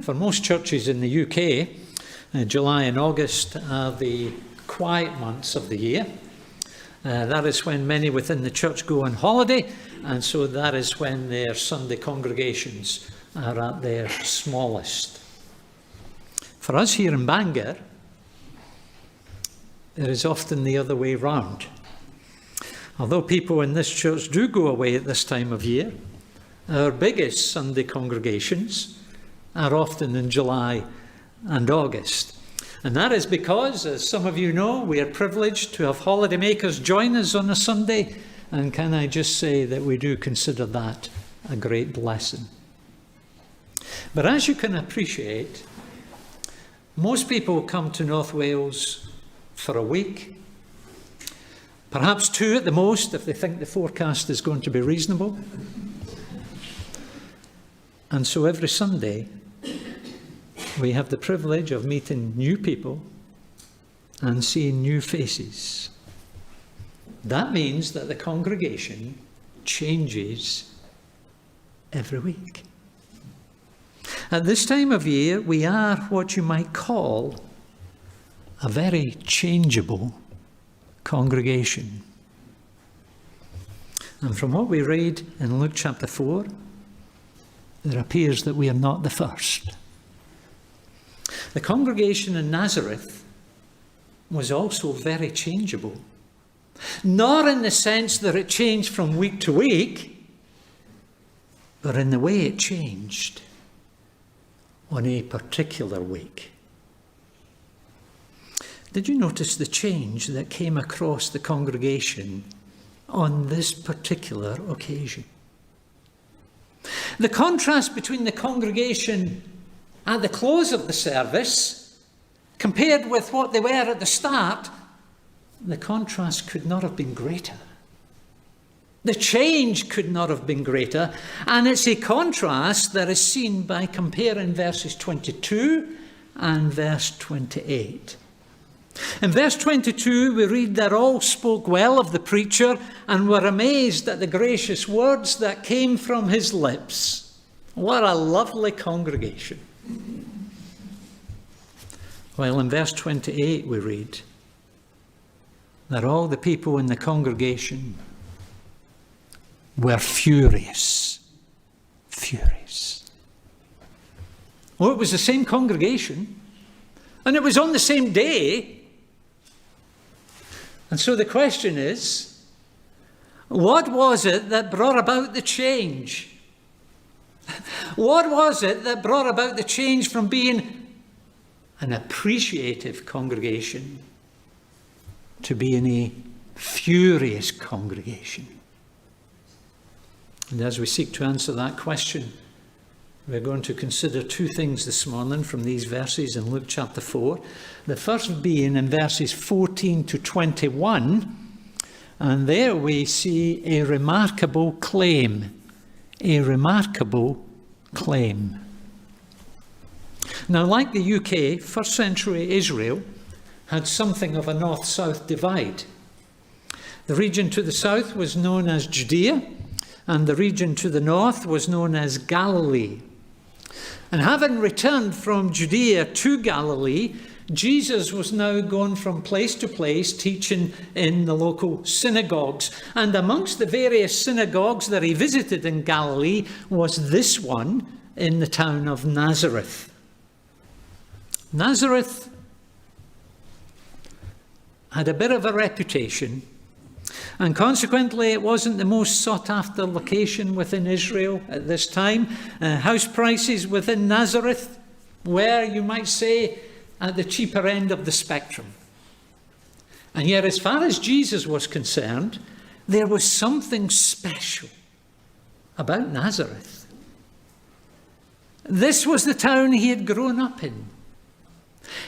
For most churches in the UK, July and August are the quiet months of the year. That is when many within the church go on holiday, and so that is when their Sunday congregations are at their smallest. For us here in Bangor, it is often the other way round. Although people in this church do go away at this time of year, our biggest Sunday congregations are often in July and August. And that is because, as some of you know, we are privileged to have holidaymakers join us on a Sunday. And can I just say that we do consider that a great blessing. But as you can appreciate, most people come to North Wales for a week, perhaps 2 at the most if they think the forecast is going to be reasonable. And so every Sunday, we have the privilege of meeting new people and seeing new faces. That means that the congregation changes every week. At this time of year, we are what you might call a very changeable congregation. And from what we read in Luke chapter 4, it appears that we are not the first. The congregation in Nazareth was also very changeable. Not in the sense that it changed from week to week, but in the way it changed on a particular week. Did you notice the change that came across the congregation on this particular occasion? The contrast between the congregation at the close of the service, compared with what they were at the start, the contrast could not have been greater. The change could not have been greater, and it's a contrast that is seen by comparing verses 22 and verse 28. In verse 22, we read that all spoke well of the preacher and were amazed at the gracious words that came from his lips. What a lovely congregation. While in verse 28 we read that all the people in the congregation were furious. Furious. Well, it was the same congregation, and it was on the same day. And so the question is, what was it that brought about the change? What was it that brought about the change from being an appreciative congregation to being a furious congregation? And as we seek to answer that question, we're going to consider 2 things this morning from these verses in Luke chapter 4. The first being in verses 14 to 21, and there we see a remarkable claim. A remarkable claim. Now, like the UK, first century Israel had something of a north-south divide. The region to the south was known as Judea, and the region to the north was known as Galilee. And having returned from Judea to Galilee, Jesus was now going from place to place teaching in the local synagogues. And amongst the various synagogues that he visited in Galilee was this one in the town of Nazareth. Nazareth had a bit of a reputation, and consequently it wasn't the most sought after location within Israel at this time. House prices within Nazareth were, you might say, at the cheaper end of the spectrum. And yet, as far as Jesus was concerned, there was something special about Nazareth. This was the town he had grown up in.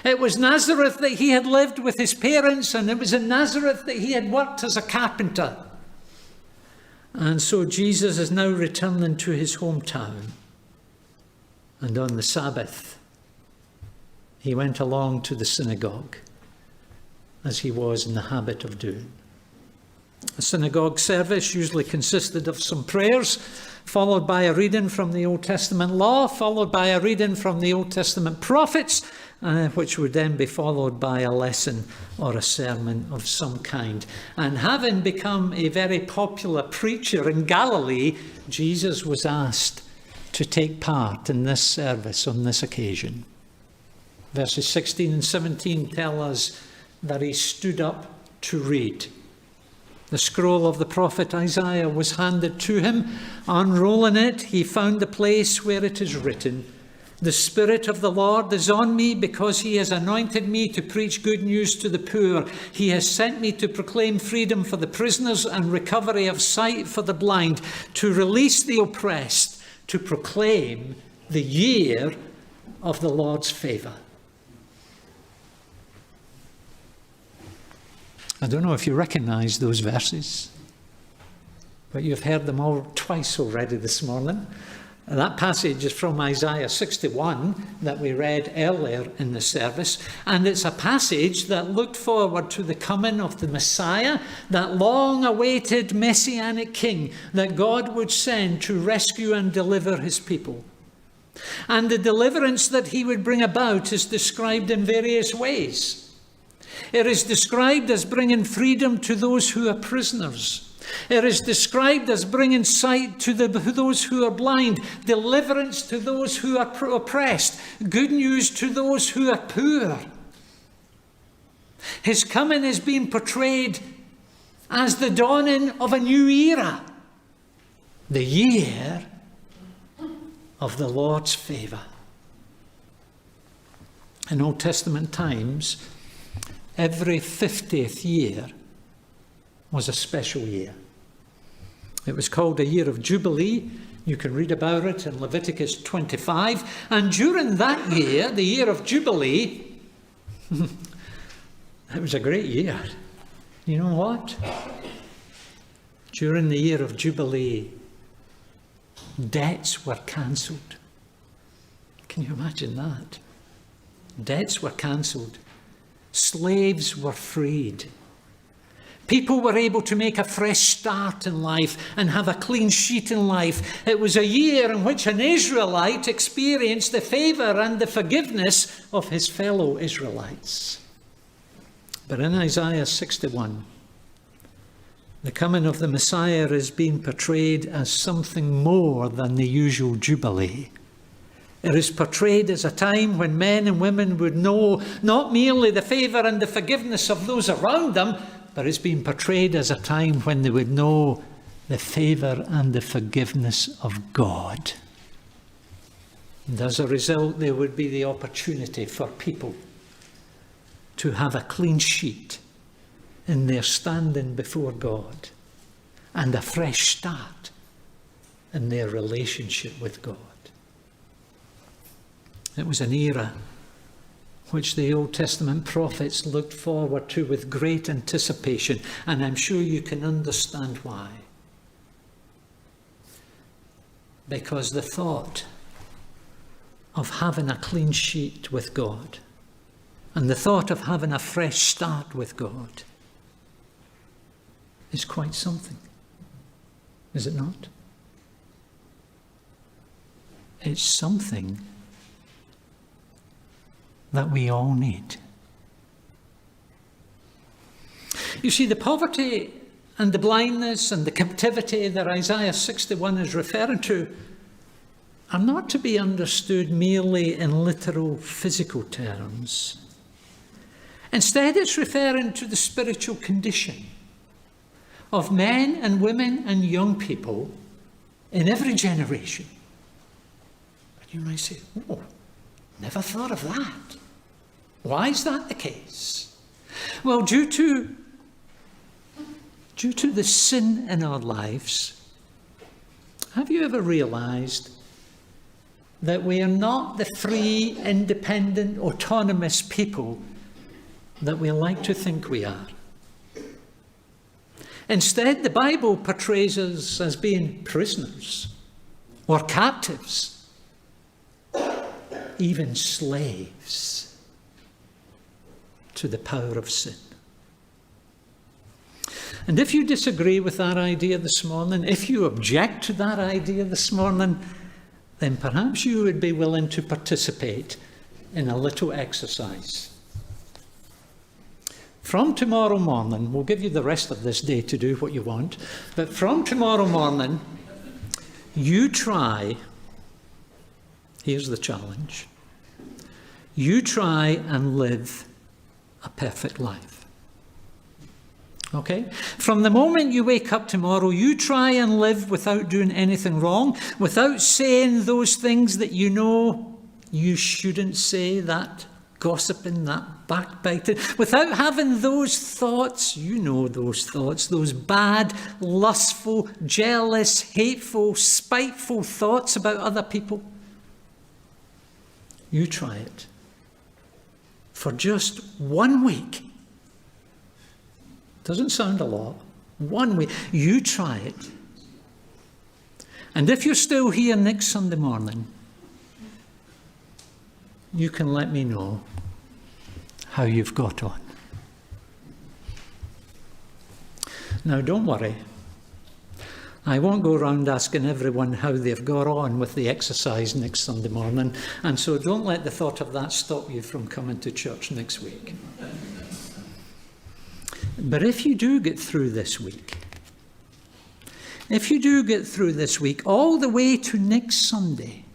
It was Nazareth that he had lived with his parents, and it was in Nazareth that he had worked as a carpenter. And so Jesus is now returning to his hometown. And on the Sabbath, he went along to the synagogue, as he was in the habit of doing. A synagogue service usually consisted of some prayers, followed by a reading from the Old Testament law, followed by a reading from the Old Testament prophets, which would then be followed by a lesson or a sermon of some kind. And having become a very popular preacher in Galilee, Jesus was asked to take part in this service on this occasion. Verses 16 and 17 tell us that he stood up to read. The scroll of the prophet Isaiah was handed to him. Unrolling it, he found the place where it is written, "The Spirit of the Lord is on me, because he has anointed me to preach good news to the poor. He has sent me to proclaim freedom for the prisoners and recovery of sight for the blind, to release the oppressed, to proclaim the year of the Lord's favour." I don't know if you recognise those verses, but you've heard them all twice already this morning. And that passage is from Isaiah 61 that we read earlier in the service, and it's a passage that looked forward to the coming of the Messiah, that long-awaited Messianic King that God would send to rescue and deliver his people. And the deliverance that he would bring about is described in various ways. It is described as bringing freedom to those who are prisoners. It is described as bringing sight to those who are blind, deliverance to those who are oppressed, good news to those who are poor. His coming is being portrayed as the dawning of a new era, the year of the Lord's favour. In Old Testament times, every 50th year was a special year. It was called a year of Jubilee. You can read about it in Leviticus 25. And during that year, the year of Jubilee, it was a great year. You know what? During the year of Jubilee, debts were cancelled. Can you imagine that? Debts were cancelled. Slaves were freed. People were able to make a fresh start in life and have a clean sheet in life. It was a year in which an Israelite experienced the favour and the forgiveness of his fellow Israelites. But in Isaiah 61, the coming of the Messiah is being portrayed as something more than the usual Jubilee. It is portrayed as a time when men and women would know not merely the favour and the forgiveness of those around them, but it's been portrayed as a time when they would know the favour and the forgiveness of God. And as a result, there would be the opportunity for people to have a clean sheet in their standing before God and a fresh start in their relationship with God. It was an era which the Old Testament prophets looked forward to with great anticipation, and I'm sure you can understand why. Because the thought of having a clean sheet with God and the thought of having a fresh start with God is quite something, is it not? It's something that we all need. You see, the poverty and the blindness and the captivity that Isaiah 61 is referring to are not to be understood merely in literal physical terms. Instead, it's referring to the spiritual condition of men and women and young people in every generation. And you might say, oh, never thought of that. Why is that the case? Well, due to the sin in our lives, have you ever realized that we are not the free, independent, autonomous people that we like to think we are? Instead, the Bible portrays us as being prisoners or captives, even slaves to the power of sin. And if you disagree with that idea this morning, if you object to that idea this morning, then perhaps you would be willing to participate in a little exercise. From tomorrow morning, we'll give you the rest of this day to do what you want, but from tomorrow morning, you try, here's the challenge, you try and live a perfect life. Okay? From the moment you wake up tomorrow, you try and live without doing anything wrong, without saying those things that you know you shouldn't say, that gossiping, that backbiting, without having those thoughts, you know those thoughts, those bad, lustful, jealous, hateful, spiteful thoughts about other people. You try it for just 1 week. Doesn't sound a lot. 1 week. You try it. And if you're still here next Sunday morning, you can let me know how you've got on. Now, don't worry. I won't go around asking everyone how they've got on with the exercise next Sunday morning, and so don't let the thought of that stop you from coming to church next week. But if you do get through this week, all the way to next Sunday,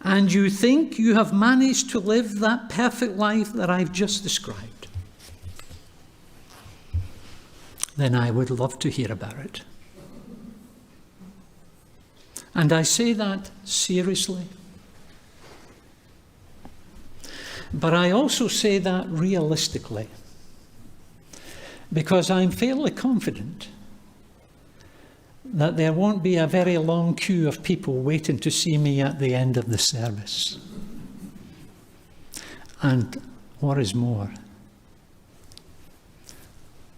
and you think you have managed to live that perfect life that I've just described, then I would love to hear about it. And I say that seriously. But I also say that realistically, because I'm fairly confident that there won't be a very long queue of people waiting to see me at the end of the service. And what is more,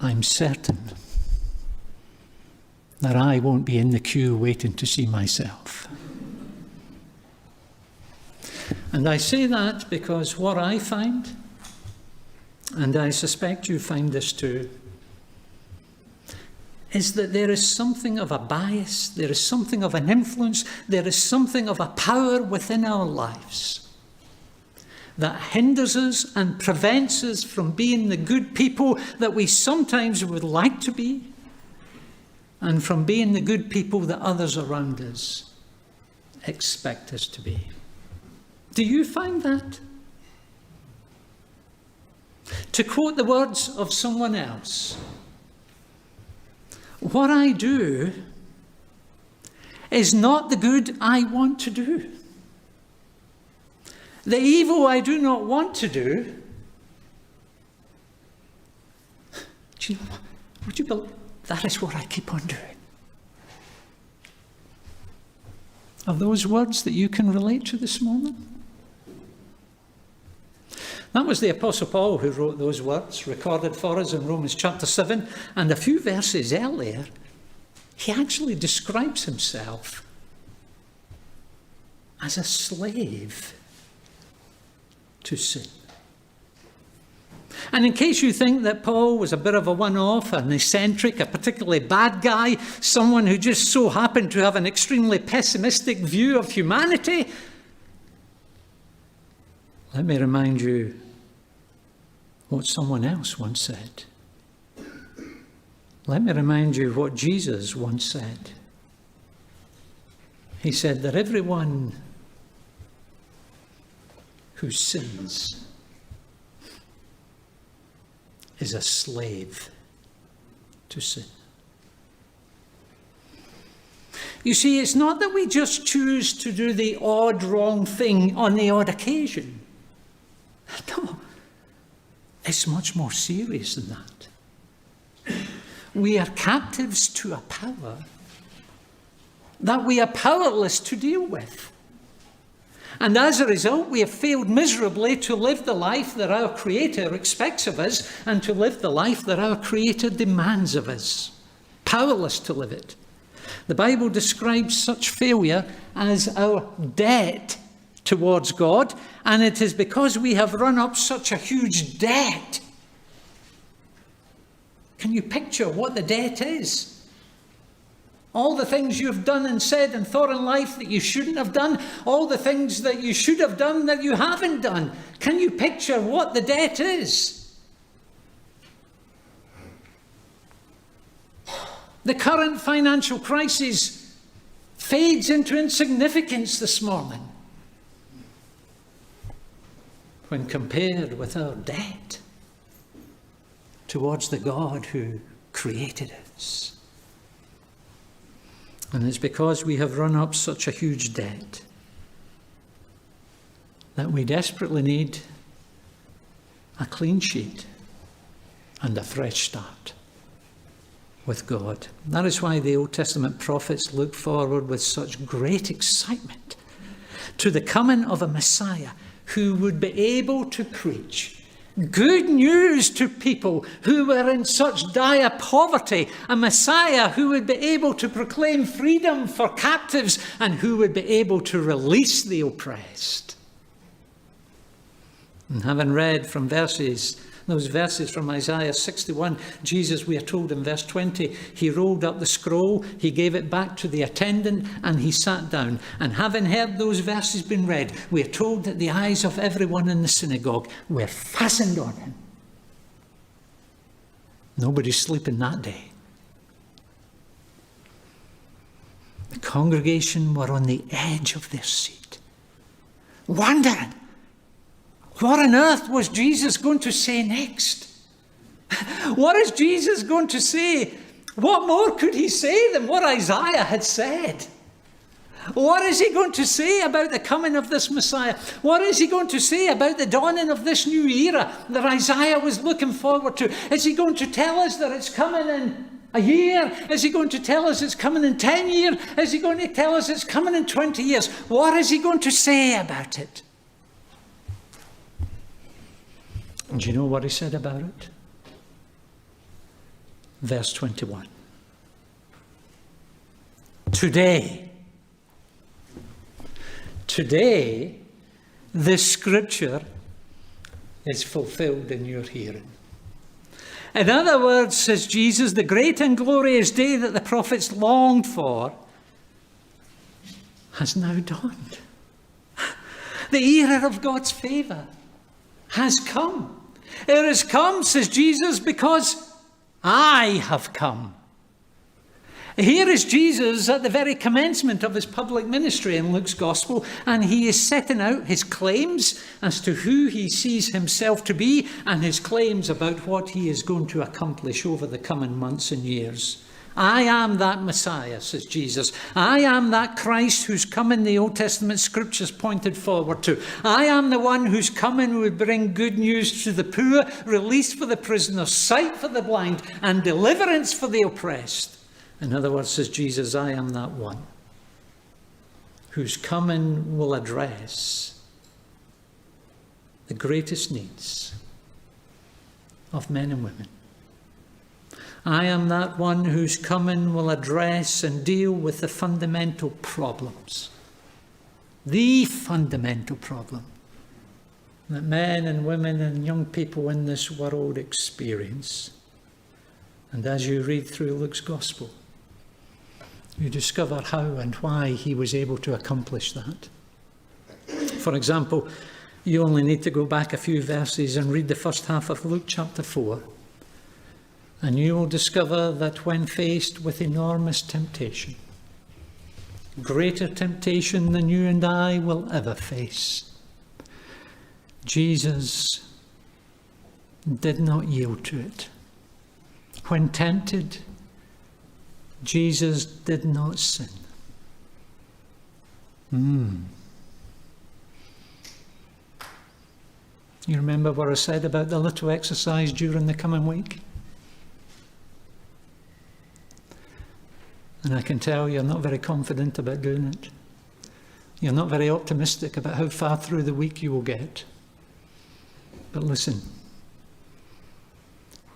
I'm certain that I won't be in the queue waiting to see myself. And I say that because what I find, and I suspect you find this too, is that there is something of a bias, there is something of an influence, there is something of a power within our lives that hinders us and prevents us from being the good people that we sometimes would like to be, and from being the good people that others around us expect us to be. Do you find that? To quote the words of someone else, what I do is not the good I want to do. The evil I do not want to do. Do you know, would you believe that is what I keep on doing? Are those words that you can relate to this morning? That was the Apostle Paul who wrote those words, recorded for us in Romans chapter 7. And a few verses earlier, he actually describes himself as a slave to sin. And in case you think that Paul was a bit of a one-off, an eccentric, a particularly bad guy, someone who just so happened to have an extremely pessimistic view of humanity, let me remind you what someone else once said. Let me remind you what Jesus once said. He said that everyone who sins is a slave to sin. You see, it's not that we just choose to do the odd wrong thing on the odd occasion. No, it's much more serious than that. We are captives to a power that we are powerless to deal with. And as a result, we have failed miserably to live the life that our Creator expects of us and to live the life that our Creator demands of us. Powerless to live it. The Bible describes such failure as our debt towards God, and it is because we have run up such a huge debt. Can you picture what the debt is? All the things you've done and said and thought in life that you shouldn't have done. All the things that you should have done that you haven't done. Can you picture what the debt is? The current financial crisis fades into insignificance this morning when compared with our debt towards the God who created us. And it's because we have run up such a huge debt that we desperately need a clean sheet and a fresh start with God. That is why the Old Testament prophets look forward with such great excitement to the coming of a Messiah who would be able to preach good news to people who were in such dire poverty, a Messiah who would be able to proclaim freedom for captives and who would be able to release the oppressed. And having read from those verses from Isaiah 61, Jesus, we are told in verse 20, he rolled up the scroll, he gave it back to the attendant, and he sat down. And having heard those verses been read, we are told that the eyes of everyone in the synagogue were fastened on him. Nobody's sleeping that day. The congregation were on the edge of their seat, wondering, what on earth was Jesus going to say next? What is Jesus going to say? What more could he say than what Isaiah had said? What is he going to say about the coming of this Messiah? What is he going to say about the dawning of this new era that Isaiah was looking forward to? Is he going to tell us that it's coming in a year? Is he going to tell us it's coming in 10 years? Is he going to tell us it's coming in 20 years? What is he going to say about it? And do you know what he said about it? Verse 21. Today, this scripture is fulfilled in your hearing. In other words, says Jesus, the great and glorious day that the prophets longed for has now dawned. The era of God's favour has come. It has come, says Jesus, because I have come. Here is Jesus at the very commencement of his public ministry in Luke's Gospel, and he is setting out his claims as to who he sees himself to be and his claims about what he is going to accomplish over the coming months and years. I am that Messiah, says Jesus. I am that Christ whose coming the Old Testament scriptures pointed forward to. I am the one whose coming would bring good news to the poor, release for the prisoners, sight for the blind, and deliverance for the oppressed. In other words, says Jesus, I am that one whose coming will address the greatest needs of men and women. I am that one whose coming will address and deal with the fundamental problems. The fundamental problem that men and women and young people in this world experience. And as you read through Luke's Gospel, you discover how and why he was able to accomplish that. For example, you only need to go back a few verses and read the first half of Luke chapter 4. And you will discover that when faced with enormous temptation, greater temptation than you and I will ever face, Jesus did not yield to it. When tempted, Jesus did not sin. You remember what I said about the little exercise during the coming week? And I can tell you're not very confident about doing it. You're not very optimistic about how far through the week you will get. But listen,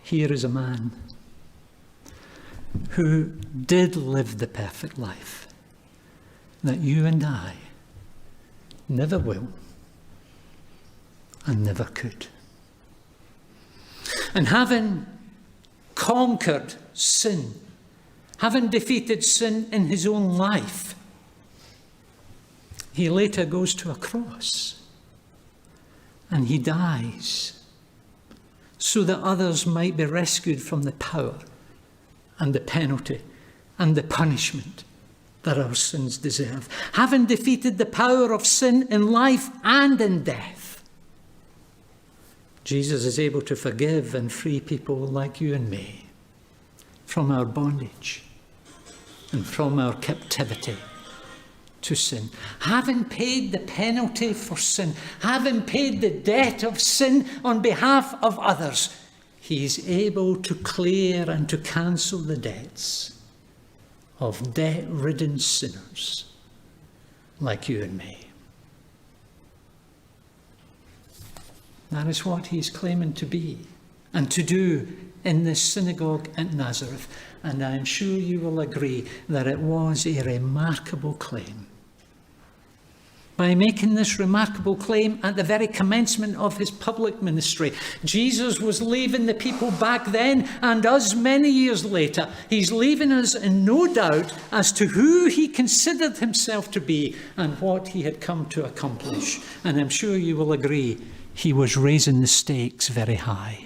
here is a man who did live the perfect life that you and I never will and never could. And having conquered sin, having defeated sin in his own life, he later goes to a cross and he dies so that others might be rescued from the power and the penalty and the punishment that our sins deserve. Having defeated the power of sin in life and in death, Jesus is able to forgive and free people like you and me from our bondage and from our captivity to sin. Having paid the penalty for sin, having paid the debt of sin on behalf of others, he is able to clear and to cancel the debts of debt-ridden sinners like you and me. That is what he is claiming to be and to do in this synagogue at Nazareth. And I am sure you will agree that it was a remarkable claim. By making this remarkable claim at the very commencement of his public ministry, Jesus was leaving the people back then and us many years later. He's leaving us in no doubt as to who he considered himself to be and what he had come to accomplish. And I'm sure you will agree, he was raising the stakes very high.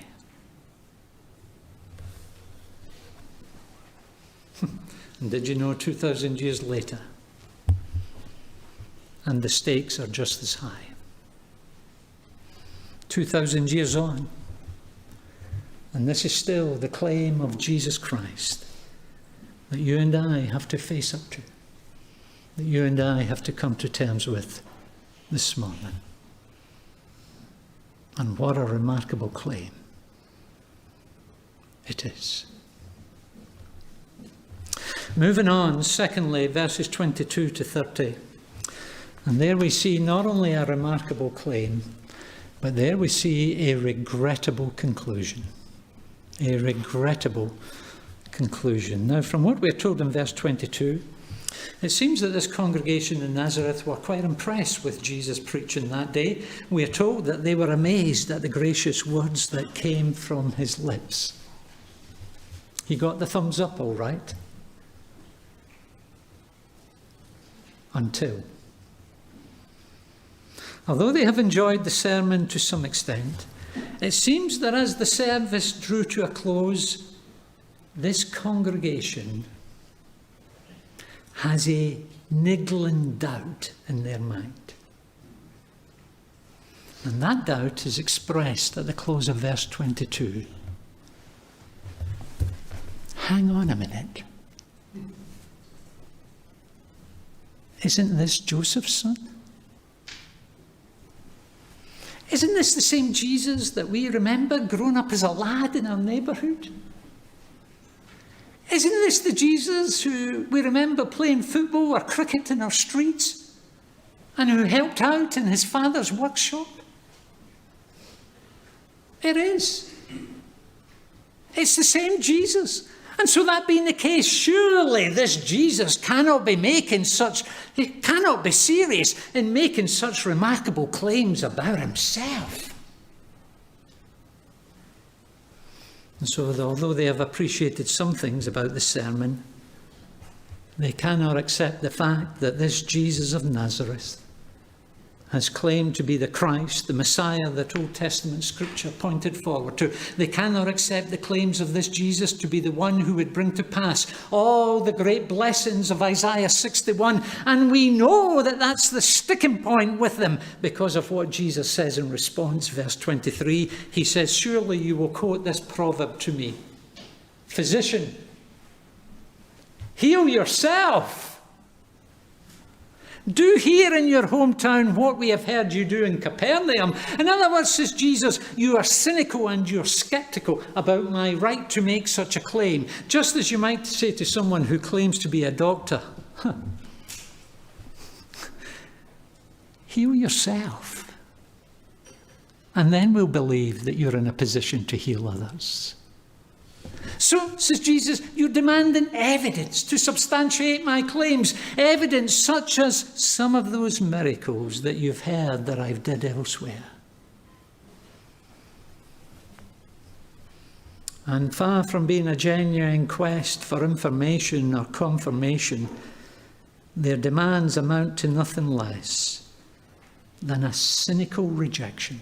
And did you know 2,000 years later, and the stakes are just as high. 2,000 years on, and this is still the claim of Jesus Christ that you and I have to face up to, that you and I have to come to terms with this morning. And what a remarkable claim it is. Moving on, secondly, verses 22 to 30. And there we see not only a remarkable claim, but there we see a regrettable conclusion. A regrettable conclusion. Now, from what we're told in verse 22, it seems that this congregation in Nazareth were quite impressed with Jesus' preaching that day. We are told that they were amazed at the gracious words that came from his lips. He got the thumbs up, all right. Until. Although they have enjoyed the sermon to some extent, it seems that as the service drew to a close, this congregation has a niggling doubt in their mind. And that doubt is expressed at the close of verse 22. Hang on a minute. Isn't this Joseph's son? Isn't this the same Jesus that we remember growing up as a lad in our neighbourhood? Isn't this the Jesus who we remember playing football or cricket in our streets and who helped out in his father's workshop? It is. It's the same Jesus. And so that being the case, surely this Jesus cannot be serious in making such remarkable claims about himself. And so although they have appreciated some things about the sermon, they cannot accept the fact that this Jesus of Nazareth has claimed to be the Christ, the Messiah that Old Testament scripture pointed forward to. They cannot accept the claims of this Jesus to be the one who would bring to pass all the great blessings of Isaiah 61. And we know that that's the sticking point with them because of what Jesus says in response. Verse 23, he says, surely you will quote this proverb to me. Physician, heal yourself. Do here in your hometown what we have heard you do in Capernaum. In other words, says Jesus, you are cynical and you're sceptical about my right to make such a claim. Just as you might say to someone who claims to be a doctor, heal yourself. And then we'll believe that you're in a position to heal others. So, says Jesus, you're demanding evidence to substantiate my claims. Evidence such as some of those miracles that you've heard that I've did elsewhere. And far from being a genuine quest for information or confirmation, their demands amount to nothing less than a cynical rejection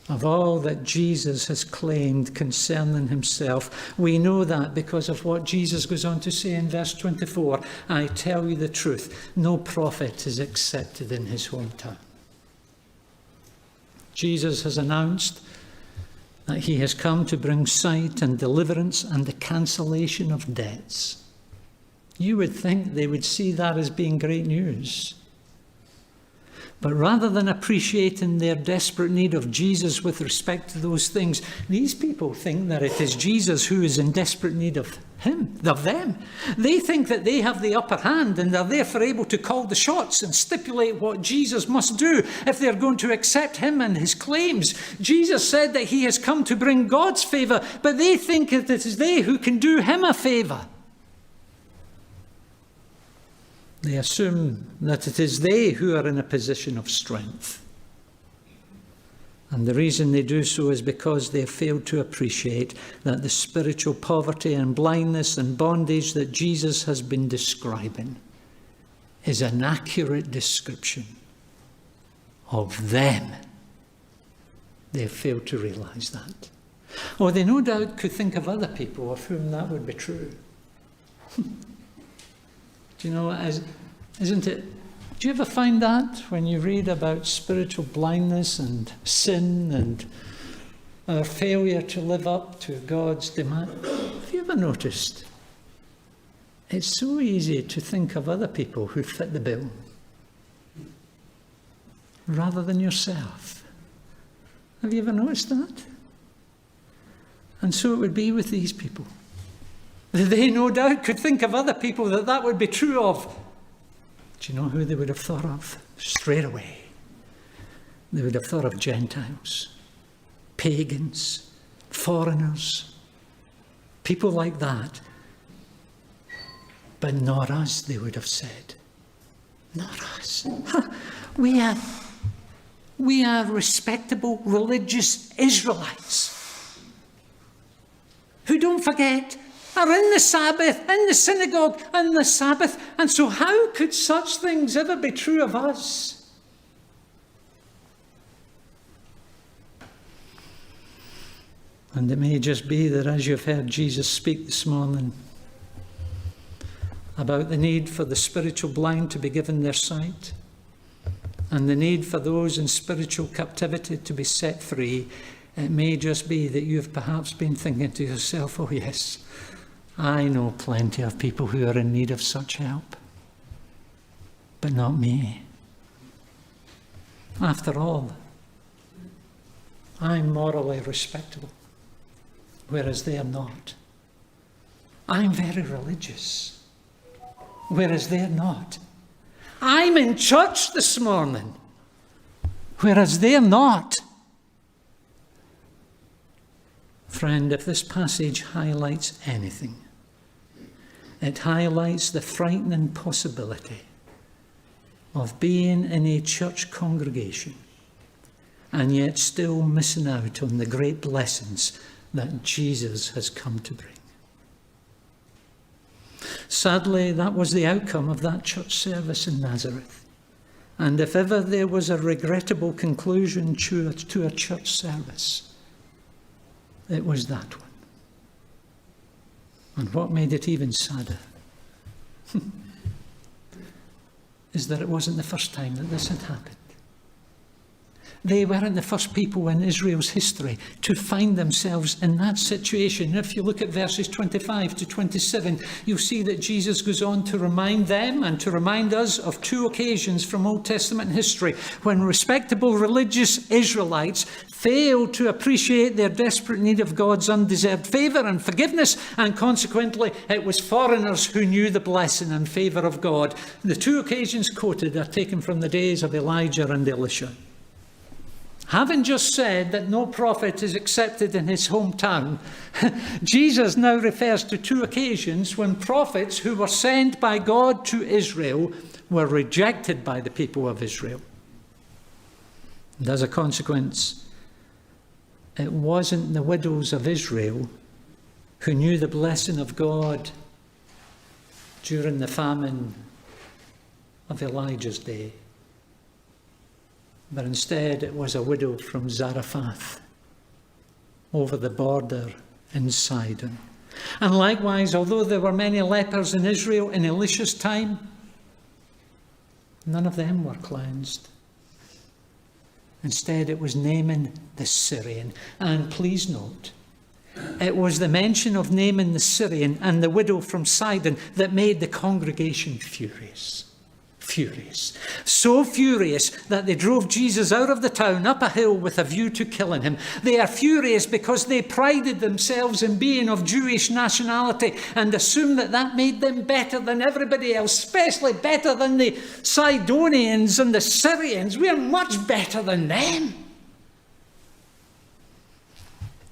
of all that Jesus has claimed concerning himself. We know that because of what Jesus goes on to say in verse 24. I tell you the truth, no prophet is accepted in his hometown. Jesus has announced that he has come to bring sight and deliverance and the cancellation of debts. You would think they would see that as being great news. But rather than appreciating their desperate need of Jesus with respect to those things, these people think that it is Jesus who is in desperate need of them. They think that they have the upper hand and are therefore able to call the shots and stipulate what Jesus must do if they're going to accept him and his claims. Jesus said that he has come to bring God's favour, but they think that it is they who can do him a favour. They assume that it is they who are in a position of strength. And the reason they do so is because they have failed to appreciate that the spiritual poverty and blindness and bondage that Jesus has been describing is an accurate description of them. They have failed to realise that. Or they no doubt could think of other people of whom that would be true. Do you know, isn't it? Do you ever find that when you read about spiritual blindness and sin and our failure to live up to God's demand? Have you ever noticed? It's so easy to think of other people who fit the bill rather than yourself. Have you ever noticed that? And so it would be with these people. They no doubt could think of other people that would be true of. Do you know who they would have thought of? Straight away. They would have thought of Gentiles, pagans, foreigners, people like that. But not us, they would have said. Not us. We are respectable, religious Israelites who, don't forget, are in the Sabbath, in the synagogue, in the Sabbath. And so how could such things ever be true of us? And it may just be that as you've heard Jesus speak this morning about the need for the spiritual blind to be given their sight and the need for those in spiritual captivity to be set free, it may just be that you've perhaps been thinking to yourself, oh yes, I know plenty of people who are in need of such help, but not me. After all, I'm morally respectable, whereas they are not. I'm very religious, whereas they're not. I'm in church this morning, whereas they're not. Friend, if this passage highlights anything, it highlights the frightening possibility of being in a church congregation and yet still missing out on the great blessings that Jesus has come to bring. Sadly, that was the outcome of that church service in Nazareth. And if ever there was a regrettable conclusion to a church service, it was that one. And what made it even sadder is that it wasn't the first time that this had happened. They weren't the first people in Israel's history to find themselves in that situation. If you look at verses 25 to 27, you'll see that Jesus goes on to remind them and to remind us of two occasions from Old Testament history when respectable religious Israelites failed to appreciate their desperate need of God's undeserved favour and forgiveness, and consequently it was foreigners who knew the blessing and favour of God. The two occasions quoted are taken from the days of Elijah and Elisha. Having just said that no prophet is accepted in his hometown, Jesus now refers to two occasions when prophets who were sent by God to Israel were rejected by the people of Israel. And as a consequence, it wasn't the widows of Israel who knew the blessing of God during the famine of Elijah's day. But instead it was a widow from Zarephath over the border in Sidon. And likewise, although there were many lepers in Israel in Elisha's time, none of them were cleansed. Instead, it was Naaman the Syrian. And please note, it was the mention of Naaman the Syrian and the widow from Sidon that made the congregation furious. Furious. So furious that they drove Jesus out of the town up a hill with a view to killing him. They are furious because they prided themselves in being of Jewish nationality and assumed that that made them better than everybody else, especially better than the Sidonians and the Syrians. We are much better than them.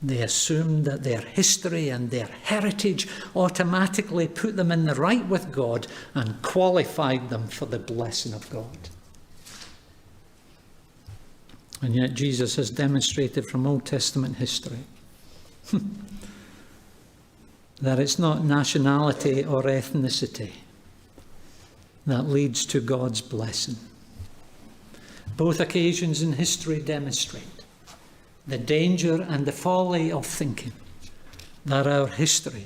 They assumed that their history and their heritage automatically put them in the right with God and qualified them for the blessing of God. And yet Jesus has demonstrated from Old Testament history that it's not nationality or ethnicity that leads to God's blessing. Both occasions in history demonstrate the danger and the folly of thinking that our history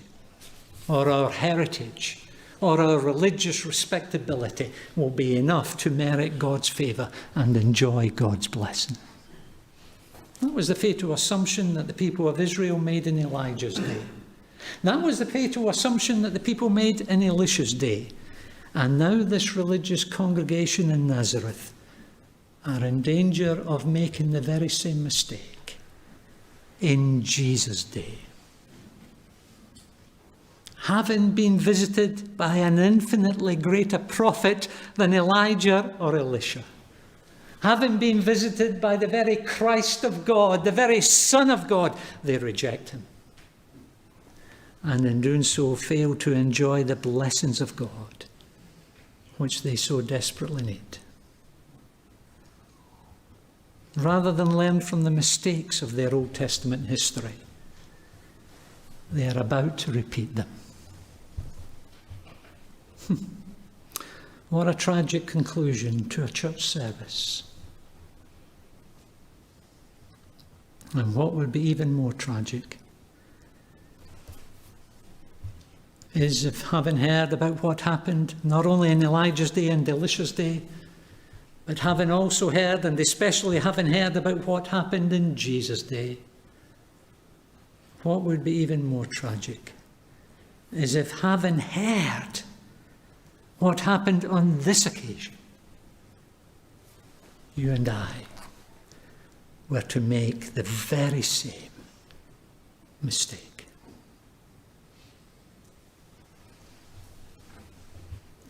or our heritage or our religious respectability will be enough to merit God's favour and enjoy God's blessing. That was the fatal assumption that the people of Israel made in Elijah's day. That was the fatal assumption that the people made in Elisha's day. And now this religious congregation in Nazareth are in danger of making the very same mistake in Jesus' day. Having been visited by an infinitely greater prophet than Elijah or Elisha, having been visited by the very Christ of God, the very Son of God, they reject him. And in doing so, fail to enjoy the blessings of God, which they so desperately need. Rather than learn from the mistakes of their Old Testament history, they are about to repeat them. What a tragic conclusion to a church service. And what would be even more tragic is if, having heard about what happened not only in Elijah's day and Elisha's day, but having also heard, and especially having heard about what happened in Jesus' day, what would be even more tragic is if, having heard what happened on this occasion, you and I were to make the very same mistake.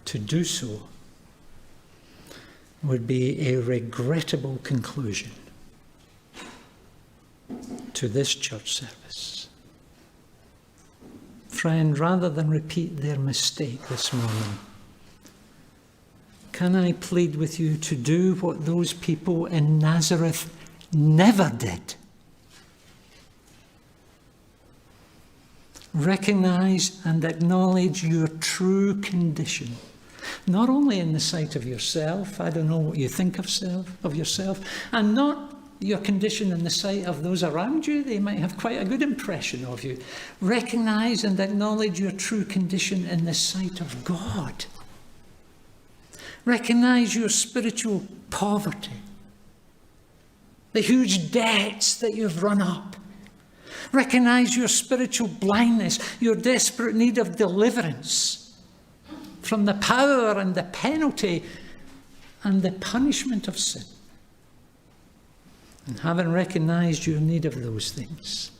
To do so would be a regrettable conclusion to this church service. Friend, rather than repeat their mistake this morning, can I plead with you to do what those people in Nazareth never did? Recognize and acknowledge your true condition. Not only in the sight of yourself, I don't know what you think of yourself, and not your condition in the sight of those around you. They might have quite a good impression of you. Recognize and acknowledge your true condition in the sight of God. Recognize your spiritual poverty, the huge debts that you've run up. Recognize your spiritual blindness, your desperate need of deliverance from the power and the penalty and the punishment of sin. And having recognized your need of those things,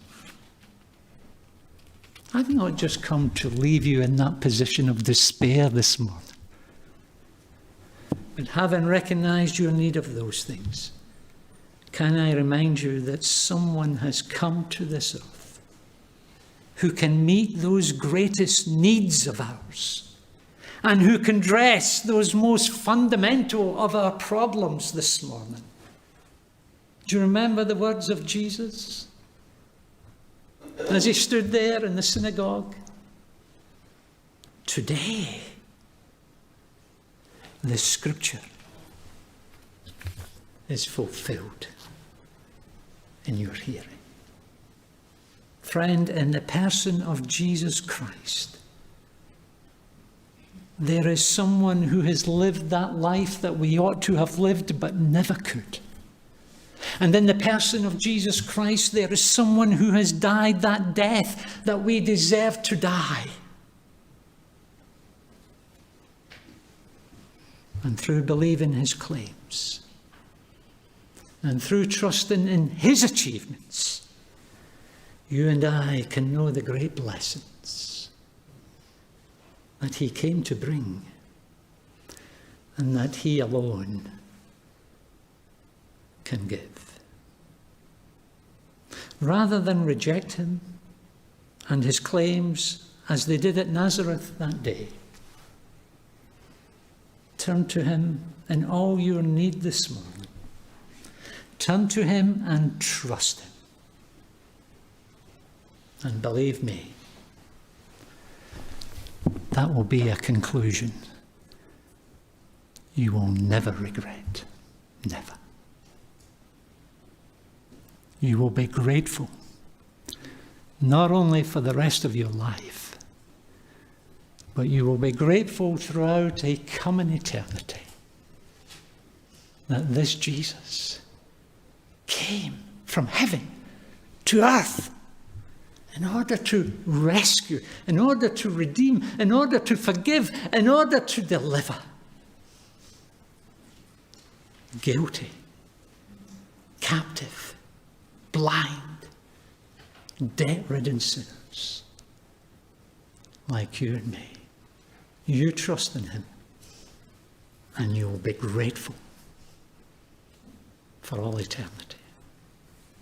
I've not just come to leave you in that position of despair this morning, but having recognized your need of those things, can I remind you that someone has come to this earth who can meet those greatest needs of ours, and who can address those most fundamental of our problems this morning. Do you remember the words of Jesus? as he stood there in the synagogue. Today, the scripture is fulfilled in your hearing. Friend, in the person of Jesus Christ, there is someone who has lived that life that we ought to have lived but never could. And in the person of Jesus Christ, there is someone who has died that death that we deserve to die. And through believing his claims, and through trusting in his achievements, you and I can know the great blessings that he came to bring, and that he alone can give. Rather than reject him and his claims as they did at Nazareth that day, turn to him in all your need this morning. Turn to him and trust him. And believe me, that will be a conclusion you will never regret. Never. You will be grateful, not only for the rest of your life, but you will be grateful throughout a coming eternity that this Jesus came from heaven to earth in order to rescue, in order to redeem, in order to forgive, in order to deliver guilty, captive, blind, debt-ridden sinners like you and me. You trust in him, and you will be grateful for all eternity.